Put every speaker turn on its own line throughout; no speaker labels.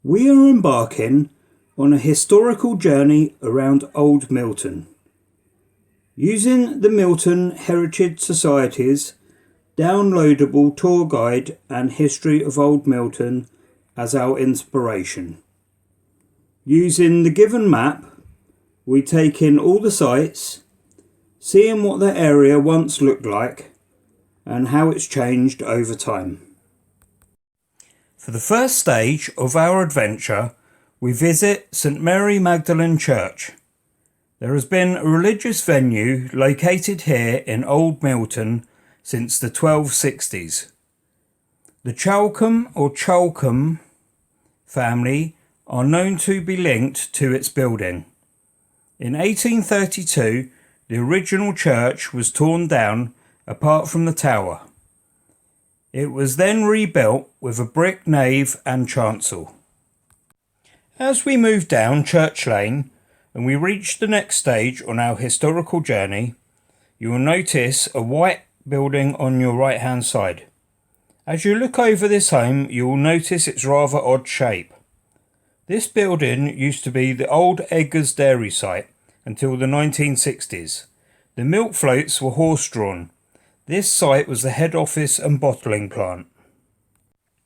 We are embarking on a historical journey around Old Milton, using the Milton Heritage Society's downloadable tour guide and history of Old Milton as our inspiration. Using the given map, we take in all the sights, seeing what the area once looked like and how it's changed over time. For the first stage of our adventure, we visit St Mary Magdalene Church. There has been a religious venue located here in Old Milton since the 1260s. The Chalcombe family are known to be linked to its building. In 1832, the original church was torn down apart from the tower. It was then rebuilt with a brick nave and chancel. As we move down Church Lane and we reach the next stage on our historical journey, you will notice a white building on your right hand side. As you look over this home, you will notice its rather odd shape. This building used to be the old Edgar's dairy site until the 1960s. The milk floats were horse-drawn. This site was the head office and bottling plant.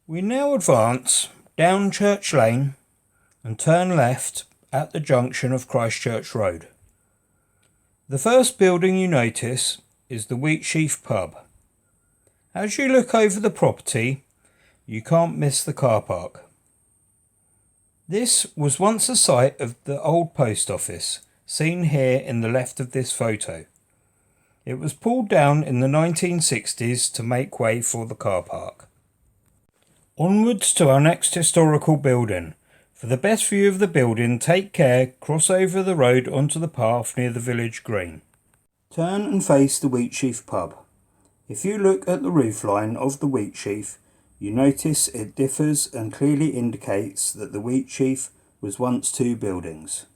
We now advance down Church Lane and turn left at the junction of Christchurch Road. The first building you notice is the Wheatsheaf Pub. As you look over the property, you can't miss the car park. This was once the site of the old post office, seen here in the left of this photo. It was pulled down in the 1960s to make way for the car park. Onwards to our next historical building. For the best view of the building, take care, cross over the road onto the path near the village green. Turn and face the Wheatsheaf Pub. If you look at the roofline of the Wheatsheaf, you notice it differs and clearly indicates that the Wheatsheaf was once two buildings.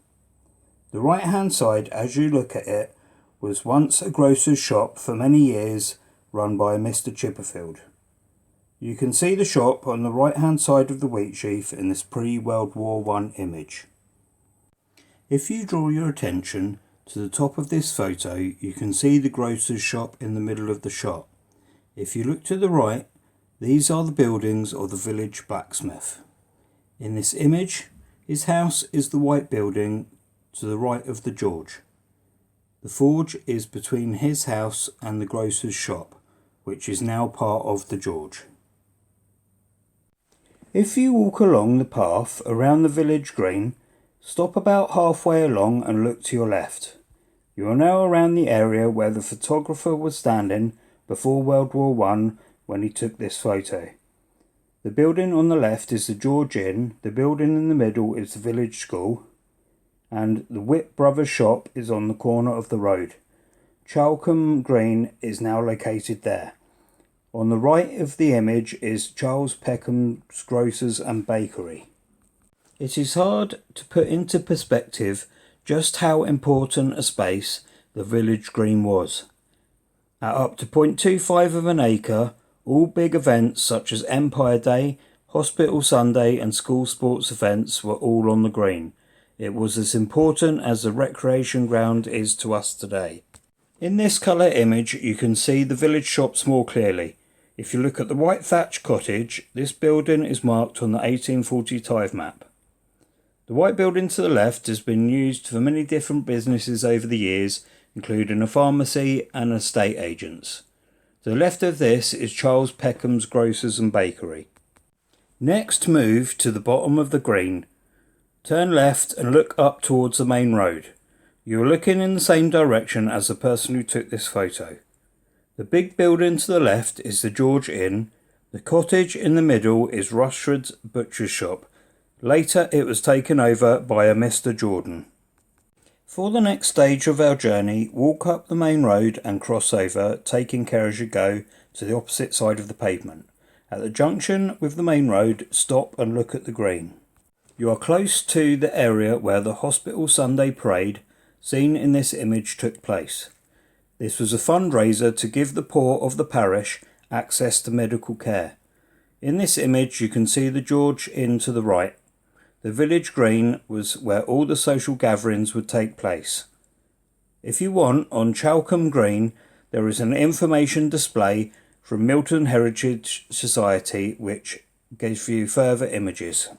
The right hand side, as you look at it, was once a grocer's shop for many years run by Mr. Chipperfield. You can see the shop on the right hand side of the Wheatsheaf in this pre-World War I image. If you draw your attention to the top of this photo, you can see the grocer's shop in the middle of the shot. If you look to the right, these are the buildings of the village blacksmith. In this image, his house is the white building to the right of the George. The forge is between his house and the grocer's shop, which is now part of the George. If you walk along the path around the village green, stop about halfway along and look to your left. You are now around the area where the photographer was standing before World War I when he took this photo. The building on the left is the George Inn, the building in the middle is the village school, and the Whip Brothers shop is on the corner of the road. Chalcombe Green is now located there. On the right of the image is Charles Peckham's Grocers and Bakery. It is hard to put into perspective just how important a space the village green was. At up to 0.25 of an acre, all big events such as Empire Day, Hospital Sunday and school sports events were all on the green. It was as important as the recreation ground is to us today. In this colour image you can see the village shops more clearly. If you look at the white thatch cottage, this building is marked on the 1840 tithe map. The white building to the left has been used for many different businesses over the years, including a pharmacy and estate agents. To the left of this is Charles Peckham's Grocers and Bakery. Next, move to the bottom of the green. Turn left and look up towards the main road. You are looking in the same direction as the person who took this photo. The big building to the left is the George Inn. The cottage in the middle is Rushford's butcher's shop. Later it was taken over by a Mr. Jordan. For the next stage of our journey, walk up the main road and cross over, taking care as you go to the opposite side of the pavement. At the junction with the main road, stop and look at the green. You are close to the area where the Hospital Sunday Parade, seen in this image, took place. This was a fundraiser to give the poor of the parish access to medical care. In this image you can see the George Inn to the right. the village green was where all the social gatherings would take place. If you want, on Chalcombe Green there is an information display from Milton Heritage Society which gives you further images.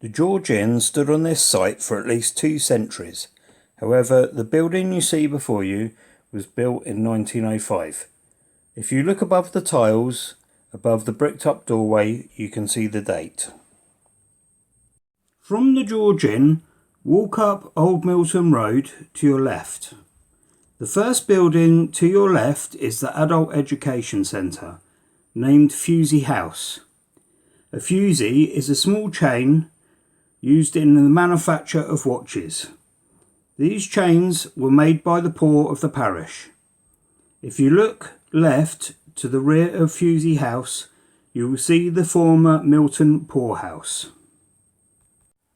The George Inn stood on this site for at least 2 centuries. However, the building you see before you was built in 1905. If you look above the tiles, above the bricked up doorway, you can see the date. From the George Inn, walk up Old Milton Road to your left. The first building to your left is the Adult Education Centre, named Fusey House. A fusee is a small chain used in the manufacture of watches. These chains were made by the poor of the parish. If you look left to the rear of Fusey House, you will see the former Milton Poorhouse.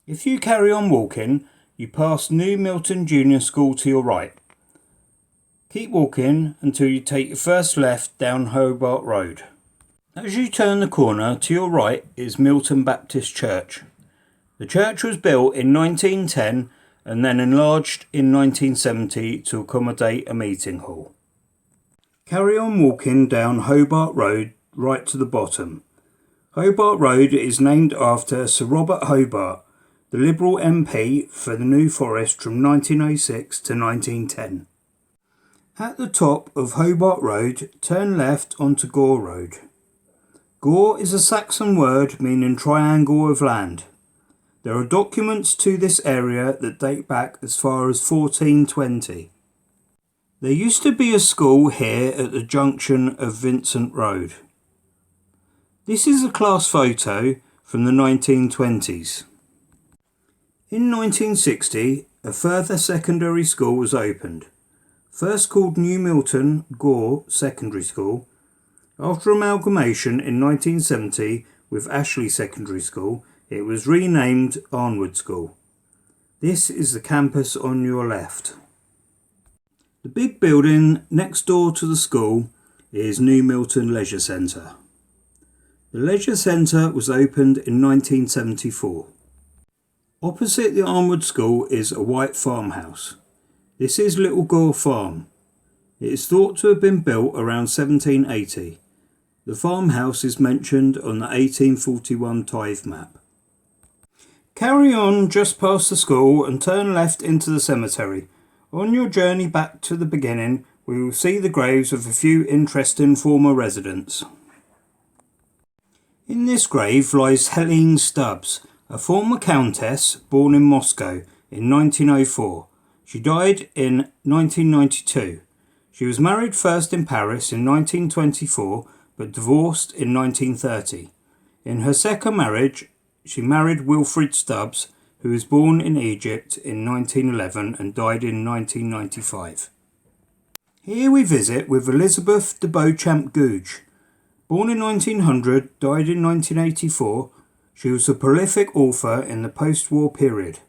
If you carry on walking, you pass New Milton Junior School to your right. Keep walking until you take your first left down Hobart Road. As you turn the corner, to your right is Milton Baptist Church. The church was built in 1910 and then enlarged in 1970 to accommodate a meeting hall. Carry on walking down Hobart Road right to the bottom. Hobart Road is named after Sir Robert Hobart, the Liberal MP for the New Forest from 1906 to 1910. At the top of Hobart Road, turn left onto Gore Road. Gore is a Saxon word meaning triangle of land. There are documents to this area that date back as far as 1420. There used to be a school here at the junction of Vincent Road. This is a class photo from the 1920s. In 1960, a further secondary school was opened, first called New Milton Gore Secondary School. After amalgamation in 1970 with Ashley Secondary School, it was renamed Arnwood School. This is the campus on your left. The big building next door to the school is New Milton Leisure Centre. The Leisure Centre was opened in 1974. Opposite the Arnwood School is a white farmhouse. This is Little Gore Farm. It is thought to have been built around 1780. The farmhouse is mentioned on the 1841 tithe map. Carry on just past the school and turn left into the cemetery. On your journey back to the beginning, we will see the graves of a few interesting former residents. In this grave lies Helene Stubbs, a former countess born in Moscow in 1904. She died in 1992. She was married first in Paris in 1924 but divorced in 1930. In her second marriage, she married Wilfred Stubbs, who was born in Egypt in 1911 and died in 1995. Here we visit with Elizabeth de Beauchamp Gouge. Born in 1900, died in 1984, she was a prolific author in the post-war period.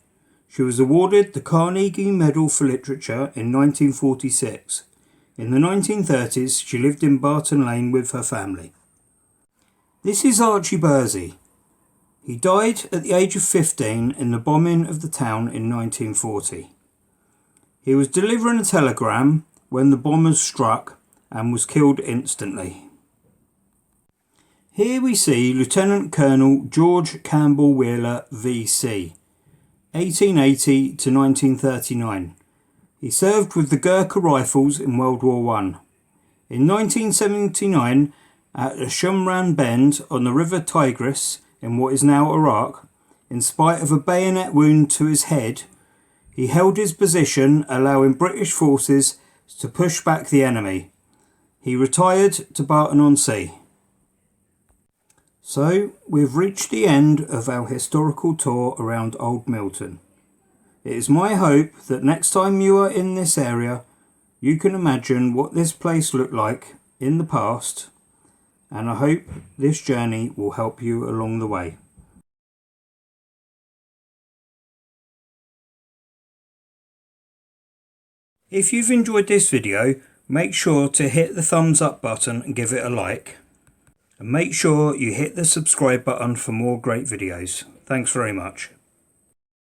She was awarded the Carnegie Medal for Literature in 1946. In the 1930s, she lived in Barton Lane with her family. This is Archie Bursey. He died at the age of 15 in the bombing of the town in 1940. He was delivering a telegram when the bombers struck and was killed instantly. Here we see Lieutenant Colonel George Campbell Wheeler VC, 1880 to 1939. He served with the Gurkha Rifles in World War I. In 1979, at the Shumran Bend on the River Tigris in what is now Iraq, in spite of a bayonet wound to his head, he held his position, allowing British forces to push back the enemy. He retired to Barton-on-Sea. So, we've reached the end of our historical tour around Old Milton. It is my hope that next time you are in this area, you can imagine what this place looked like in the past, and I hope this journey will help you along the way. If you've enjoyed this video, make sure to hit the thumbs up button and give it a like. And make sure you hit the subscribe button for more great videos. Thanks very much.